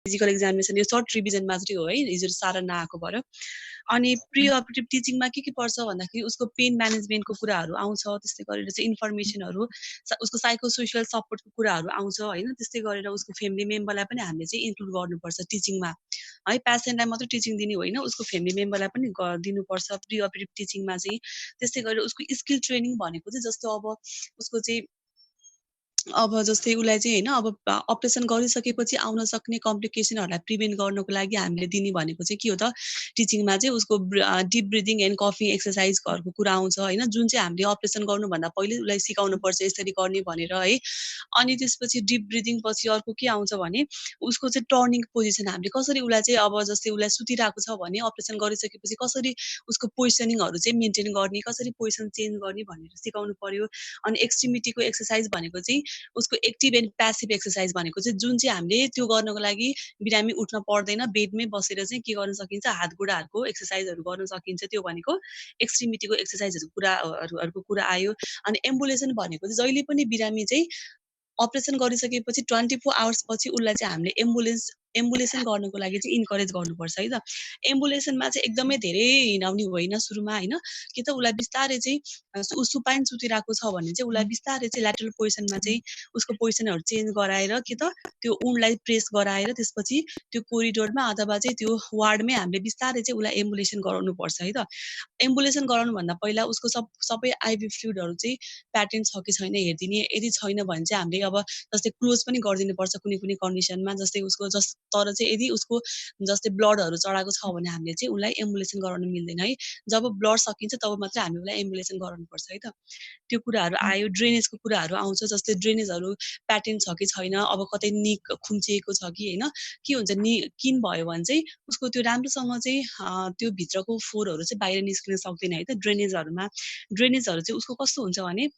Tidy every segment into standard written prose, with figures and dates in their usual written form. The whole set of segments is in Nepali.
फिजिकल एक्जामिनेसन यो सर्ट रिभिजन मात्रै हो है, हिजो सारा नआएको भएर। अनि प्री अपरेटिभ टिचिङमा के पर्छ भन्दाखेरि उसको पेन म्यानेजमेन्टको कुराहरू आउँछ, त्यस्तै गरेर चाहिँ इन्फर्मेसनहरू, उसको साइको सोसियल सपोर्टको कुराहरू आउँछ होइन। त्यस्तै गरेर उसको फ्यामिली मेम्बरलाई पनि हामीले चाहिँ इन्क्लुड गर्नुपर्छ टिचिङमा है। पेसेन्टलाई मात्रै टिचिङ दिने होइन, उसको फ्यामिली मेम्बरलाई पनि दिनुपर्छ प्री अपरेटिभ टिचिङमा चाहिँ। त्यस्तै गरेर उसको स्किल ट्रेनिङ भनेको चाहिँ जस्तो अब जस्तै उसलाई चाहिँ होइन, अब अपरेसन गरिसकेपछि आउन सक्ने कम्प्लिकेसनहरूलाई प्रिभेन्ट गर्नको लागि हामीले दिने भनेको चाहिँ के हो त, टिचिङमा चाहिँ उसको डिप ब्रिदिङ एन्ड कफिङ एक्सर्साइजहरूको कुरा आउँछ होइन, जुन चाहिँ हामीले अपरेसन गर्नुभन्दा पहिले उसलाई सिकाउनुपर्छ यसरी गर्ने भनेर है। अनि त्यसपछि डिप ब्रिदिङ पछि अर्को के आउँछ भने उसको चाहिँ टर्निङ पोजिसन हामीले कसरी उसलाई चाहिँ, अब जस्तै उसलाई सुतिरहेको छ भने अपरेसन गरिसकेपछि कसरी उसको पोजिसनिङहरू चाहिँ मेन्टेन गर्ने, कसरी पोजिसन चेन्ज गर्ने भनेर सिकाउनु पर्यो। अनि एक्सट्रिमिटीको एक्सर्साइज भनेको चाहिँ उसको एक्टिभ एन्ड प्यासिभ एक्सर्साइज भनेको चाहिँ जुन चाहिँ हामीले त्यो गर्नको लागि बिरामी उठ्न पर्दैन, बेडमै बसेर चाहिँ के गर्न सकिन्छ, हात खुट्टाहरूको एक्सर्साइजहरू गर्न सकिन्छ, त्यो भनेको एक्सट्रिमिटीको एक्सर्साइजहरूको कुरा आयो। अनि एम्बुलेसन भनेको चाहिँ जहिले पनि बिरामी चाहिँ अपरेसन गरिसकेपछि 24 आवर्स पछि उसलाई चाहिँ हामीले एम्बुलेसन गर्नको लागि चाहिँ इन्करेज गर्नुपर्छ है त। एम्बुलेसनमा चाहिँ एकदमै धेरै हिँडाउने होइन सुरुमा होइन, कि त उसलाई बिस्तारै चाहिँ सुपाइन सुतिरहेको छ भने चाहिँ उसलाई बिस्तारै चाहिँ ल्याटरल पोजिसनमा चाहिँ उसको पोजिसनहरू चेन्ज गराएर कि त त्यो उनलाई प्रेस गराएर त्यसपछि त्यो कोरिडोरमा अथवा चाहिँ त्यो वार्डमै हामीले बिस्तारै चाहिँ उसलाई एम्बुलेसन गराउनुपर्छ है त। एम्बुलेसन गराउनुभन्दा पहिला उसको सबै आइभी फ्लुइडहरू चाहिँ प्याटर्न छ कि छैन हेरिदिने। यदि छैन भने चाहिँ हामीले अब जस्तै क्लोज पनि गरिदिनुपर्छ कुनै कुनै कन्डिसनमा, जस्तै तर चाहिँ यदि उसको जस्तै ब्लडहरू चढाएको छ भने हामीले चाहिँ उसलाई एम्बुलेसन गराउनु मिल्दैन है। जब ब्लड सकिन्छ तब मात्रै हामी उसलाई एम्बुलेसन गराउनुपर्छ है त। त्यो कुराहरू आयो। ड्रेनेजको कुराहरू आउँछ, जस्तै ड्रेनेजहरू प्याटर्न छ कि छैन, अब कतै निक खुम्चिएको छ कि होइन, के हुन्छ किन भयो भने चाहिँ उसको त्यो राम्रोसँग चाहिँ त्यो भित्रको फोहोरहरू चाहिँ बाहिर निस्किन सक्दैन है त ड्रेनेजहरूमा। ड्रेनेजहरू चाहिँ उसको कस्तो हुन्छ भने,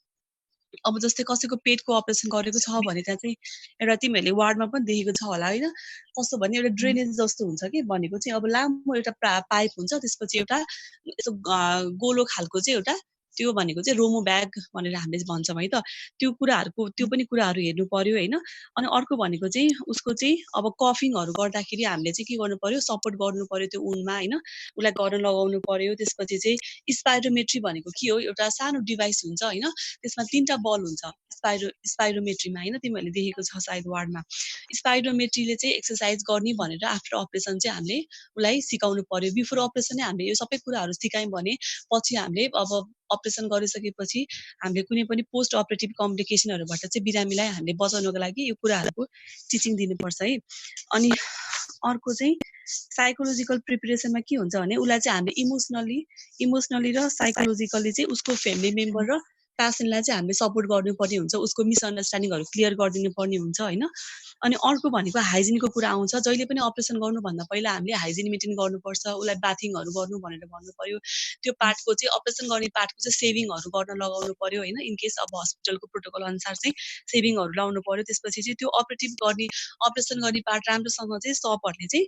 अब जस्तै कसैको पेटको अपरेसन गरेको छ भने त्यहाँ चाहिँ एउटा तिमीहरूले वार्डमा पनि देखेको छ होला होइन, कस्तो भने एउटा ड्रेनेज जस्तो हुन्छ कि, भनेको चाहिँ अब लामो एउटा पाइप हुन्छ, त्यसपछि एउटा यसो गोलो खालको चाहिँ एउटा त्यो भनेको चाहिँ रोमो ब्याग भनेर हामीले भन्छौँ है त। त्यो पनि कुराहरू हेर्नु पर्यो होइन। अनि अर्को भनेको चाहिँ उसको चाहिँ अब कफिङहरू गर्दाखेरि हामीले चाहिँ के गर्नु पर्यो, सपोर्ट गर्नु पर्यो त्यो उनमा होइन, उसलाई गर्न लगाउनु पर्यो। त्यसपछि चाहिँ स्पाइरोमेट्री भनेको के हो, एउटा सानो डिभाइस हुन्छ होइन, त्यसमा 3टा बल हुन्छ स्पाइरोमेट्रीमा होइन, तिमीहरूले देखेको छ सायद वार्डमा। स्पाइरोमेट्रीले चाहिँ एक्सर्साइज गर्ने भनेर आफ्टर अपरेसन चाहिँ हामीले उसलाई सिकाउनु पर्यो। बिफोर अपरेसन नै हामीले यो सबै कुराहरू सिकायौँ भने पछि हामीले अब अपरेसन गरिसकेपछि हामीले कुनै पनि पोस्ट अपरेटिभ कम्प्लिकेसनहरूबाट चाहिँ बिरामीलाई हामीले बचाउनको लागि यो कुराहरूको टिचिङ दिनुपर्छ है। अनि अर्को चाहिँ साइकोलोजिकल प्रिपेरेसनमा के हुन्छ भने उसलाई चाहिँ हामीले इमोसनली र साइकोलोजिकली चाहिँ उसको फ्यामिली मेम्बर र पेसेन्टलाई चाहिँ हामीले सपोर्ट गर्नुपर्ने हुन्छ, उसको मिसअन्डरस्ट्यान्डिङहरू क्लियर गरिदिनु पर्ने हुन्छ होइन। अनि अर्को भनेको हाइजिनको कुरा आउँछ। जहिले पनि अपरेसन गर्नुभन्दा पहिला हामीले हाइजिन मेन्टेन गर्नुपर्छ, उसलाई बाथिङहरू गर्नु भनेर भन्नु पर्यो। त्यो पार्टको चाहिँ अपरेसन गर्ने पार्टको चाहिँ सेभिङहरू गर्न लगाउनु पर्यो होइन, इनकेस अब हस्पिटलको प्रोटोकल अनुसार चाहिँ सेभिङहरू लाउनु पर्यो। त्यसपछि चाहिँ त्यो अपरेसन गर्ने पार्ट राम्रोसँग चाहिँ स्टपहरूले चाहिँ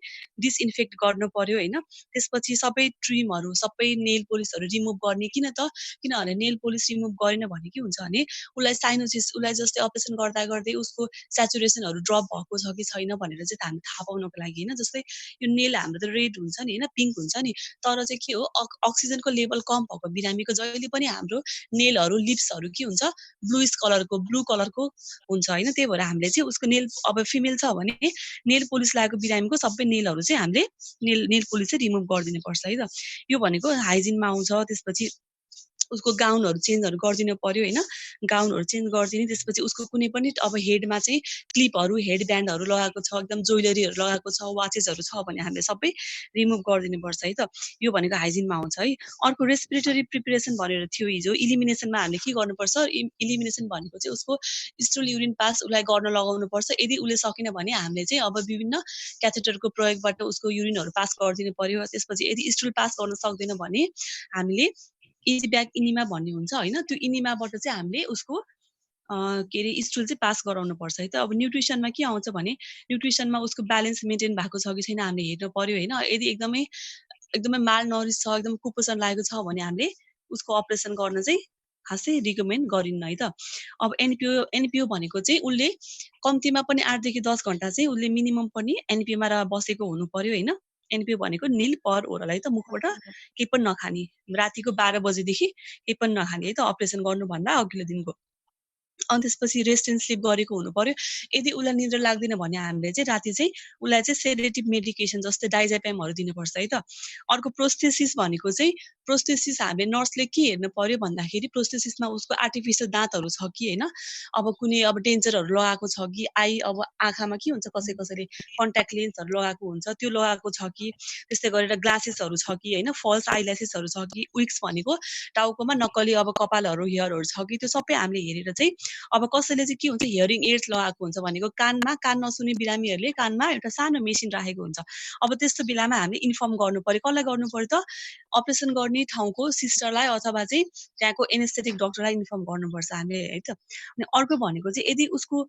डिसइन्फेक्ट गर्नु पर्यो होइन। त्यसपछि सबै ट्रिमहरू, सबै नेल पोलिसहरू रिमुभ गर्ने। किनभने नेल पोलिस रिमुभ गरेन भने के हुन्छ भने उसलाई साइनोसिस, उसलाई जस्तै अपरेसन गर्दा गर्दै उसको सेचुरेसनहरू ड्रप भएको छ कि छैन भनेर चाहिँ हामी थाहा पाउनको लागि होइन। जस्तै यो नेल हाम्रो त रेड हुन्छ नि होइन, पिङ्क हुन्छ नि, तर चाहिँ के हो, अक्सिजनको लेभल कम भएको बिरामीको जहिले पनि हाम्रो नेलहरू, लिप्सहरू के हुन्छ, ब्लू कलरको हुन्छ होइन। त्यही भएर हामीले चाहिँ उसको नेल, अब फिमेल छ भने नेल पोलिस लगाएको बिरामीको सबै नेलहरू चाहिँ हामीले नेल पोलिस चाहिँ रिमुभ गरिदिनु पर्छ है त। यो भनेको हाइजिनमा आउँछ। त्यसपछि उसको गाउनहरू चेन्जहरू गरिदिनु पर्यो होइन, गाउनहरू चेन्ज गरिदिने। त्यसपछि उसको कुनै पनि अब हेडमा चाहिँ क्लिपहरू, हेड ब्यान्डहरू लगाएको छ, एकदम ज्वेलरीहरू लगाएको छ, वाचेसहरू छ भने हामीले सबै रिमुभ गरिदिनुपर्छ है त। यो भनेको हाइजिनमा आउँछ है। अर्को रेस्पिरेटरी प्रिपेरेसन भनेर थियो हिजो। इलिमिनेसनमा हामीले के गर्नुपर्छ, इलिमिनेसन भनेको चाहिँ उसको स्टुल युरिन पास उसलाई गर्न लगाउनुपर्छ। यदि उसले सकेन भने हामीले चाहिँ अब विभिन्न क्याथेटरको प्रयोगबाट उसको युरिनहरू पास गरिदिनु पर्यो। त्यसपछि यदि स्टुल पास गर्न सक्दैन भने हामीले इजी ब्याग इनिमा भन्ने हुन्छ होइन, त्यो इनिमाबाट चाहिँ हामीले उसको के अरे स्टुल चाहिँ पास गराउनुपर्छ है त। अब न्युट्रिसनमा के आउँछ भने न्युट्रिसनमा उसको ब्यालेन्स मेन्टेन भएको छ कि छैन हामीले हेर्नु पर्यो होइन। यदि एकदमै माल नरिस छ, एकदम कुपोषण लागेको छ भने हामीले उसको अपरेसन गर्न चाहिँ खासै रिकमेन्ड गरिन्न है त। अब एनपिओ भनेको चाहिँ उसले कम्तीमा पनि 8 देखि 10 घण्टा चाहिँ उसले मिनिमम पनि एनपिओमा बसेको हुनु पर्यो होइन। एनपिओ भनेको निल पर ओरल है त, मुखबाट केही पनि नखाने, रातिको 12 बजेदेखि केही पनि नखाने है त अपरेसन गर्नुभन्दा अघिल्लो दिनको। अनि त्यसपछि रेस्ट एन्ड स्लिप गरेको हुनु पर्यो। यदि उसलाई निद्रा लाग्दैन भने हामीले चाहिँ राति चाहिँ उसलाई चाहिँ सेडेटिभ मेडिकेसन जस्तै डाइजापेमहरू दिनुपर्छ है त। अर्को प्रोस्थेसिस भनेको चाहिँ प्रोस्थेसिस हामीले नर्सले के हेर्नु पर्यो भन्दाखेरि प्रोस्थेसिसमा उसको आर्टिफिसियल दाँतहरू छ कि होइन, अब कुनै अब डेन्जरहरू लगाएको छ कि, अब आँखामा के हुन्छ कसैले कन्ट्याक्ट लेन्सहरू लगाएको हुन्छ त्यो लगाएको छ कि, त्यस्तै गरेर ग्लासेसहरू छ कि होइन, फल्स आइल्यासेसहरू छ कि, विक्स भनेको टाउकोमा नक्कली अब कपालहरू हेयरहरू छ कि, त्यो सबै हामीले हेरेर चाहिँ अब कसैले चाहिँ के हुन्छ हियरिङ एड्स लगाएको हुन्छ भनेको कान नसुन्ने बिरामीहरूले कानमा एउटा सानो मेसिन राखेको हुन्छ। अब त्यस्तो बेलामा हामीले इन्फर्म गर्नु पर्यो। कसलाई गर्नु पर्यो त? अपरेसन गर्ने ठाउँको सिस्टरलाई अथवा चाहिँ त्यहाँको एनेस्थेटिक डक्टरलाई इन्फर्म गर्नुपर्छ हामीले है त। अनि अर्को भनेको चाहिँ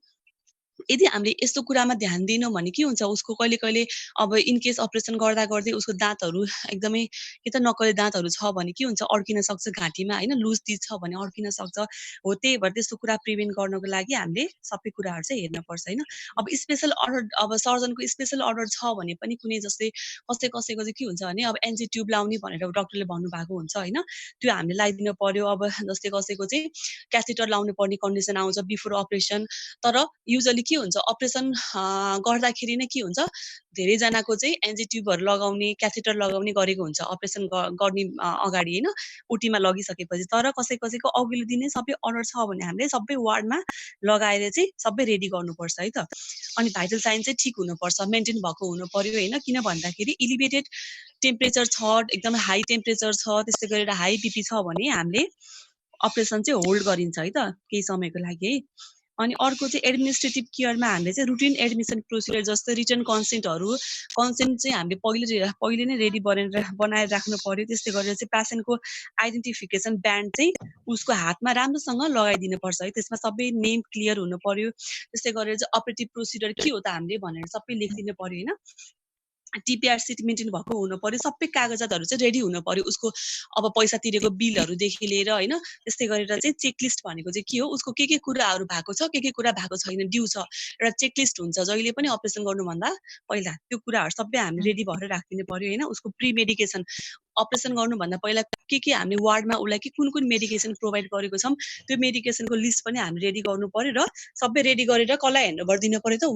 यदि हामीले यस्तो कुरामा ध्यान दिनौँ भने के हुन्छ, उसको कहिले अब इनकेस अपरेसन गर्दै उसको दाँतहरू एकदमै कि त नक्कली दाँतहरू छ भने के हुन्छ, अड्किन सक्छ घाँटीमा होइन, लुज टिथ छ भने अड्किन सक्छ। हो त्यही भएर त्यस्तो कुरा प्रिभेन्ट गर्नको लागि हामीले सबै कुराहरू चाहिँ हेर्नुपर्छ होइन। अब स्पेसल अर्डर, अब सर्जनको स्पेसल अर्डर छ भने पनि कुनै जस्तै कसैको चाहिँ के हुन्छ भने अब एन्जी ट्युब लाउने भनेर डक्टरले भन्नुभएको हुन्छ होइन, त्यो हामीले लगाइदिनु पर्यो। अब जस्तै कसैको चाहिँ क्याथेटर लाउनु पर्ने कन्डिसन आउँछ बिफोर अपरेसन। तर युजली के हुन्छ अपरेसन गर्दाखेरि नै के हुन्छ, धेरैजनाको चाहिँ एन्जी ट्युबहरू लगाउने, क्याथेटर लगाउने गरेको हुन्छ अपरेसन गर्ने अगाडि होइन, ओटीमा लगिसकेपछि। तर कसैको अघिल्लो दिनै सबै अर्डर छ भने हामीले सबै वार्डमा लगाएर चाहिँ सबै रेडी गर्नुपर्छ है त। अनि भाइटल साइन चाहिँ ठिक हुनुपर्छ, मेन्टेन भएको हुनु पर्यो होइन। किन भन्दाखेरि इलिभेटेड टेम्परेचर छ, एकदमै हाई टेम्परेचर छ, त्यस्तै गरेर हाई बिपी छ भने हामीले अपरेसन चाहिँ होल्ड गरिन्छ है त केही समयको लागि है। अनि अर्को चाहिँ एडमिनिस्ट्रेटिभ केयरमा हामीले चाहिँ रुटिन एडमिसन प्रोसिडर जस्तै रिटर्न कन्सेन्ट चाहिँ हामीले पहिले नै रेडी बनाएर राख्नु पर्यो। त्यस्तै गरेर चाहिँ पेसेन्टको आइडेन्टिफिकेसन ब्यान्ड चाहिँ उसको हातमा राम्रोसँग लगाइदिनुपर्छ है, त्यसमा सबै नेम क्लियर हुनु पर्यो। त्यस्तै गरेर चाहिँ अपरेटिभ प्रोसिडर के हो त हामीले भनेर सबै लेखिदिनु पर्यो होइन। टिपिआर सिट मेन्टेन भएको हुनु पर्यो, सबै कागजातहरू चाहिँ रेडी हुनु पर्यो। उसको अब पैसा तिरेको बिलहरूदेखि लिएर होइन, त्यस्तै गरेर चाहिँ चेकलिस्ट भनेको चाहिँ के हो, उसको के कुराहरू भएको छ, के कुरा भएको छैन, ड्यू छ, एउटा चेकलिस्ट हुन्छ जहिले पनि अपरेसन गर्नुभन्दा पहिला। त्यो कुराहरू सबै हामीले रेडी भएर राखिदिनु पर्यो होइन। उसको प्री मेडिकेसन अपरेसन गर्नुभन्दा पहिला के हामीले वार्डमा उसलाई कुन मेडिकेसन प्रोभाइड गरेको छौँ त्यो मेडिकेसनको लिस्ट पनि हामीले रेडी गर्नु पर्यो। र सबै रेडी गरेर कसलाई ह्यान्डओभर दिनु पर्यो त?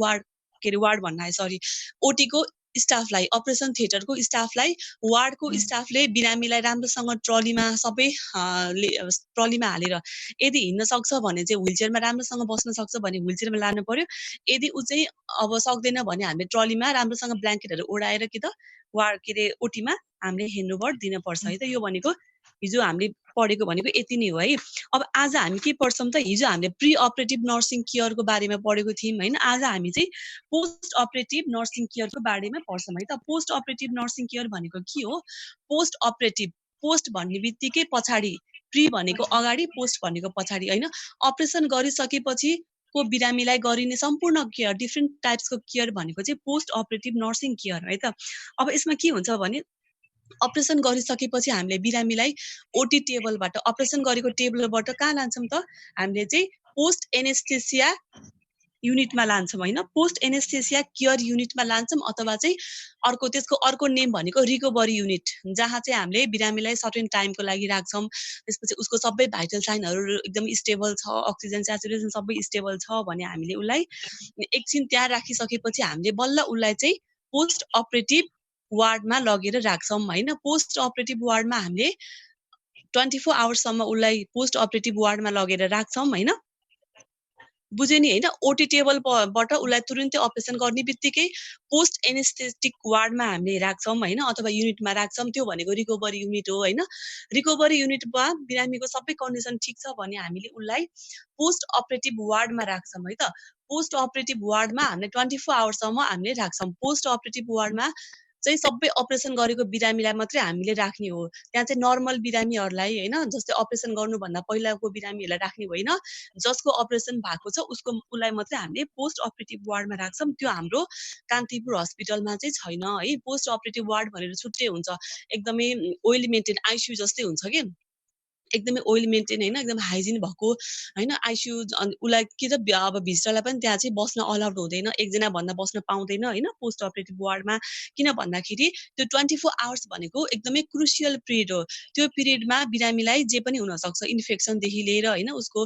वार्ड भन्न आए सरी, ओटीको स्टाफलाई, अपरेसन थिएटरको स्टाफलाई, वार्डको स्टाफले बिरामीलाई राम्रोसँग ट्रलीमा सबै ट्रलीमा हालेर, यदि हिँड्न सक्छ भने चाहिँ व्हिलचेयरमा राम्रोसँग बस्न सक्छ भने व्हिलचेयरमा लानु पर्यो। यदि ऊ चाहिँ अब सक्दैन भने हामीले ट्रलीमा राम्रोसँग ब्ल्याङ्केटहरू ओढाएर कि त ओटीमा हामीले ह्यान्डओभर दिनुपर्छ है त। यो भनेको हिजो हामीले पढेको भनेको यति नै हो है। अब आज हामी के पढ्छौँ त, हिजो हामीले प्री अपरेटिभ नर्सिङ केयरको बारेमा पढेको थियौँ होइन। आज हामी चाहिँ पोस्ट अपरेटिभ नर्सिङ केयरको बारेमा पढ्छौँ है त। पोस्ट अपरेटिभ नर्सिङ केयर भनेको के हो? पोस्ट अपरेटिभ, पोस्ट भन्ने बित्तिकै पछाडि, प्री भनेको अगाडि, पोस्ट भनेको पछाडि होइन। अपरेसन गरिसकेपछि को बिरामीलाई गरिने सम्पूर्ण केयर, डिफ्रेन्ट टाइप्सको केयर भनेको चाहिँ पोस्ट अपरेटिभ नर्सिङ केयर है त। अब यसमा के हुन्छ भने अपरेसन गरिसकेपछि हामीले बिरामीलाई ओटी टेबलबाट, अपरेसन गरेको टेबलबाट कहाँ लान्छौँ त? हामीले चाहिँ पोस्ट एनेस्थेसिया युनिटमा लान्छौँ होइन, पोस्ट एनेस्थेसिया केयर युनिटमा लान्छौँ। अथवा चाहिँ त्यसको अर्को नेम भनेको रिकभरी युनिट, जहाँ चाहिँ हामीले बिरामीलाई सर्टेन टाइमको लागि राख्छौँ। त्यसपछि उसको सबै भाइटल साइनहरू एकदम स्टेबल छ, अक्सिजन सेचुरेसन सबै स्टेबल छ भने हामीले उसलाई एकछिन त्यहाँ राखिसकेपछि हामीले बल्ल उसलाई चाहिँ पोस्ट अपरेटिभ वार्डमा लगेर राख्छौँ होइन। पोस्ट अपरेटिभ वार्डमा हामीले 24 आवर्ससम्म उसलाई पोस्ट अपरेटिभ वार्डमा लगेर राख्छौँ होइन। बुझ्यो नि होइन। ओटी टेबलबाट उसलाई तुरुन्तै अपरेसन गर्ने बित्तिकै पोस्ट एनेस्थेटिक वार्डमा हामीले राख्छौँ होइन, अथवा युनिटमा राख्छौँ। त्यो भनेको रिकभरी युनिट हो होइन। रिकभरी युनिटमा बिरामीको सबै कन्डिसन ठिक छ भने हामीले उसलाई पोस्ट अपरेटिभ वार्डमा राख्छौँ है त। पोस्ट अपरेटिभ वार्डमा हामीले 24 आवर्ससम्म हामीले राख्छौँ। पोस्ट अपरेटिभ वार्डमा चाहिँ सबै अपरेसन गरेको बिरामीलाई मात्रै हामीले राख्ने हो। त्यहाँ चाहिँ नर्मल बिरामीहरूलाई होइन, जस्तै अपरेसन गर्नुभन्दा पहिलाको बिरामीहरूलाई राख्ने होइन। जसको अपरेसन भएको छ उसलाई मात्रै हामीले पोस्ट अपरेटिभ वार्डमा राख्छौँ। त्यो हाम्रो कान्तिपुर हस्पिटलमा चाहिँ छैन है। पोस्ट अपरेटिभ वार्ड भनेर छुट्टै हुन्छ, एकदमै वेल मेन्टेन आइसियु जस्तै हुन्छ कि। एकदमै ओइल मेन्टेन होइन एकदम हाइजिन भएको होइन आइसियु उसलाई के त अब भिजिटरलाई पनि त्यहाँ चाहिँ बस्न अलाउड हुँदैन, एकजना भन्दा बस्न पाउँदैन होइन पोस्ट अपरेटिभ वार्डमा। किन भन्दाखेरि त्यो 24 आवर्स भनेको एकदमै क्रुसियल पिरियड हो। त्यो पिरियडमा बिरामीलाई जे पनि हुनसक्छ, इन्फेक्सनदेखि लिएर होइन उसको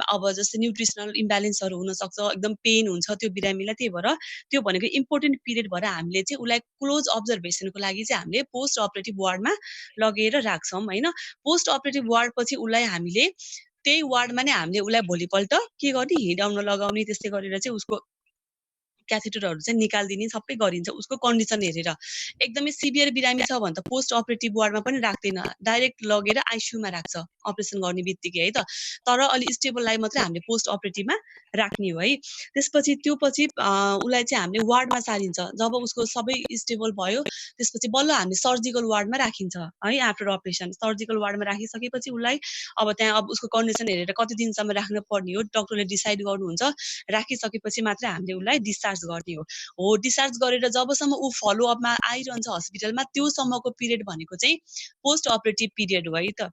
अब जस्तै न्युट्रिसनल इम्ब्यालेन्सहरू हुनसक्छ, एकदम पेन हुन्छ त्यो बिरामीलाई। त्यही भएर त्यो भनेको इम्पोर्टेन्ट पिरियड भएर हामीले चाहिँ उसलाई क्लोज अब्जर्भेसनको लागि चाहिँ हामीले पोस्ट अपरेटिभ वार्डमा लगेर राख्छौँ होइन। पोस्ट अपरेटिभ वार्ड पछि उसलाई हामीले त्यही वार्डमा नै हामीले उसलाई भोलिपल्ट के गर्ने हिँडाउन लगाउने, त्यस्तै गरेर चाहिँ उसको क्याथेटरहरू चाहिँ निकालिदिने सबै गरिन्छ उसको कन्डिसन हेरेर। एकदमै सिभियर बिरामी छ भने त पोस्ट अपरेटिभ वार्डमा पनि राख्दैन, डाइरेक्ट लगेर आइसियुमा राख्छ अपरेसन गर्ने बित्तिकै है त। तर अलि स्टेबललाई मात्रै हामीले पोस्ट अपरेटिभमा राख्ने हो है। त्यसपछि त्यो पछि उसलाई चाहिँ हामीले वार्डमा सारिन्छ। जब उसको सबै स्टेबल भयो त्यसपछि बल्ल हामी सर्जिकल वार्डमा राखिन्छ है। आफ्टर अपरेसन सर्जिकल वार्डमा राखिसकेपछि उसलाई अब त्यहाँ अब उसको कन्डिसन हेरेर कति दिनसम्म राख्न पर्ने हो डक्टरले डिसाइड गर्नुहुन्छ। राखिसकेपछि मात्रै हामीले उसलाई डिस्चार्ज गर्ने हो। डिस्चार्ज गरेर जबसम्म ऊ फलोअपमा आइरहन्छ हस्पिटलमा त्योसम्मको पिरियड भनेको चाहिँ पोस्ट अपरेटिभ पिरियड हो है त।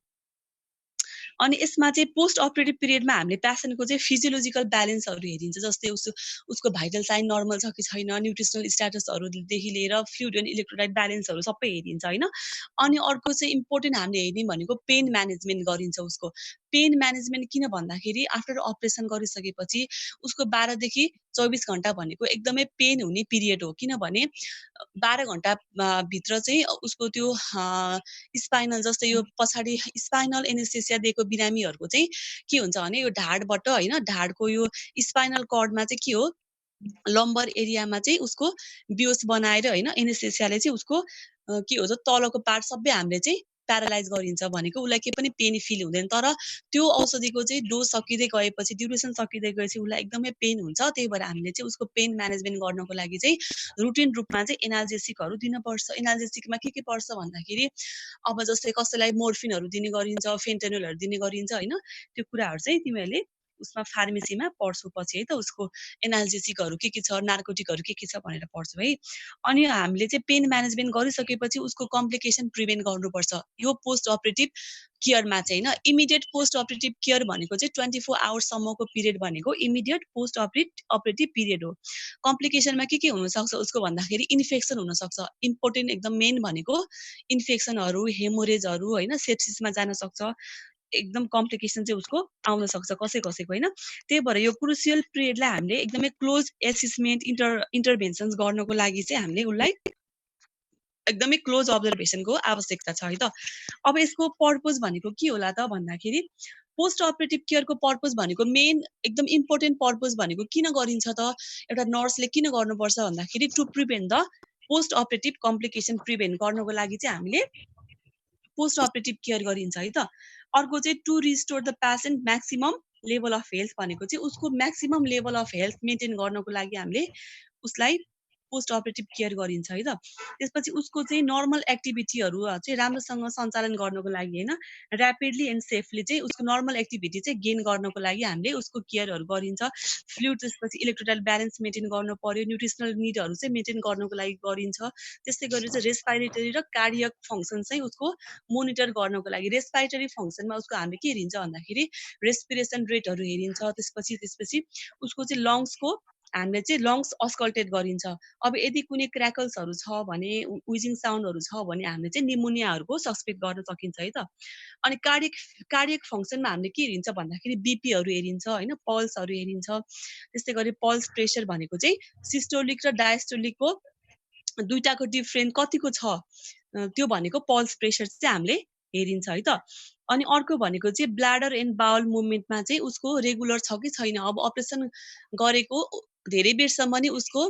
अनि यसमा चाहिँ पोस्ट अपरेटिभ पिरियडमा हामीले पेसेन्टको चाहिँ फिजियोलोजिकल ब्यालेन्सहरू हेरिन्छ। जस्तै उसको भाइटल साइन नर्मल छ कि छैन, न्युट्रिसनल स्ट्याटसहरूदेखि लिएर फ्लुइड एन्ड इलेक्ट्रोलाइट ब्यालेन्सहरू सबै हेरिन्छ होइन। अनि अर्को चाहिँ इम्पोर्टेन्ट हामीले हेर्ने भनेको पेन म्यानेजमेन्ट गरिन्छ उसको। पेन म्यानेजमेन्ट किन भन्दाखेरि आफ्टर अपरेसन गरिसकेपछि उसको 12 देखि 24 घण्टा भनेको एकदमै पेन हुने पिरियड हो। किनभने 12 घण्टा भित्र चाहिँ उसको त्यो स्पाइनल जस्तै यो पछाडि स्पाइनल एनेस्थेसिया दिएको बिरामीहरूको चाहिँ के हुन्छ भने यो ढाडबाट होइन ढाडको यो स्पाइनल कर्डमा चाहिँ के हो लम्बर एरियामा चाहिँ उसको बियोस बनाएर होइन एनेस्थेसियाले चाहिँ उसको के हो तलको पार्ट सबै हामीले चाहिँ प्यारालाइज गरिन्छ भनेको उसलाई केही पनि पेन फिल हुँदैन। तर त्यो औषधिको चाहिँ डोज सकिँदै गएपछि ड्युरेसन सकिँदै गएपछि उसलाई एकदमै पेन हुन्छ। त्यही भएर हामीले चाहिँ उसको पेन म्यानेजमेन्ट गर्नको लागि चाहिँ रुटिन रूपमा चाहिँ एनाल्जेसिकहरू दिनुपर्छ। एनाल्जेसिकमा के पर्छ भन्दाखेरि अब जस्तै कसैलाई मोर्फिनहरू दिने गरिन्छ, फेन्टेनोलहरू दिने गरिन्छ होइन। त्यो कुराहरू चाहिँ तिमीहरूले उसमा फार्मेसीमा पढ्छौ पछि है त। उसको एनाल्जेसिकहरू के छ, नार्कोटिकहरू के छ भनेर पढ्छौ है। अनि हामीले चाहिँ पेन म्यानेजमेन्ट गरिसकेपछि उसको कम्प्लिकेसन प्रिभेन्ट गर्नुपर्छ यो पोस्ट अपरेटिभ केयरमा चाहिँ होइन। इमिडिएट पोस्ट अपरेटिभ केयर भनेको चाहिँ 24 आवर्ससम्मको पिरियड भनेको इमिडिएट पोस्ट अपरेटिभ पिरियड हो। कम्प्लिकेसनमा के हुनसक्छ उसको भन्दाखेरि इन्फेक्सन हुनसक्छ। इम्पोर्टेन्ट एकदम मेन भनेको इन्फेक्सनहरू, हेमोरेजहरू होइन, सेप्सिसमा जान सक्छ। एकदम कम्प्लिकेसन चाहिँ उसको आउन सक्छ कसैको होइन। त्यही भएर यो क्रुसियल पिरियडलाई हामीले एकदमै क्लोज एसेसमेन्ट इन्टरभेन्सन्स गर्नको लागि चाहिँ हामीले उसलाई एकदमै क्लोज अब्जर्भेसनको आवश्यकता छ है त। अब यसको पर्पज भनेको के होला त भन्दाखेरि पोस्ट अपरेटिभ केयरको पर्पज भनेको मेन एकदम इम्पोर्टेन्ट पर्पज भनेको किन गरिन्छ त एउटा नर्सले किन गर्नुपर्छ भन्दाखेरि to prevent the post operative complication prevent गर्नको लागि चाहिँ हामीले पोस्ट अपरेटिभ केयर गरिन्छ है त। अर्को चाहिँ to restore the patient maximum level of health भनेको चाहिँ उसको maximum level of health maintain गर्नको लागि हामीले उसलाई पोस्ट अपरेटिभ केयर गरिन्छ है त। त्यसपछि उसको चाहिँ नर्मल एक्टिभिटीहरू चाहिँ राम्रोसँग सञ्चालन गर्नको लागि होइन ऱ्यापिडली एन्ड सेफली चाहिँ उसको नर्मल एक्टिभिटी चाहिँ गेन गर्नको लागि हामीले उसको केयरहरू गरिन्छ। फ्लुइड त्यसपछि इलेक्ट्रोलाइट ब्यालेन्स मेन्टेन गर्नु पर्यो, न्युट्रिसनल निडहरू चाहिँ मेन्टेन गर्नको लागि गरिन्छ। त्यस्तै गरी चाहिँ रेस्पाइरेटरी र कार्डियक फङ्सन चाहिँ उसको मोनिटर गर्नको लागि रेस्पाइरेटरी फङ्सनमा उसको हामीले के हेरिन्छ भन्दाखेरि रेस्पिरेसन रेटहरू हेरिन्छ। त्यसपछि उसको चाहिँ लङ्सको हामीले चाहिँ लङ्स अस्कल्टेट गरिन्छ। अब यदि कुनै क्र्याकल्सहरू छ भने विजिङ साउन्डहरू छ भने हामीले चाहिँ निमोनियाहरूको सस्पेक्ट गर्न सकिन्छ है त। अनि कार्डियक फङ्सनमा हामीले के हेरिन्छ भन्दाखेरि बिपीहरू हेरिन्छ होइन, पल्सहरू हेरिन्छ। त्यस्तै गरी पल्स प्रेसर भनेको चाहिँ सिस्टोलिक र डायस्टोलिकको दुईटाको डिफ्रेन्ट कतिको छ त्यो भनेको पल्स प्रेसर चाहिँ हामीले हेरिन्छ है त। अनि अर्को भनेको चाहिँ ब्ल्याडर एन्ड बाउल मुभमेन्टमा चाहिँ उसको रेगुलर छ कि छैन। अब अपरेसन गरेको धेरै बेरसम्म नि उसको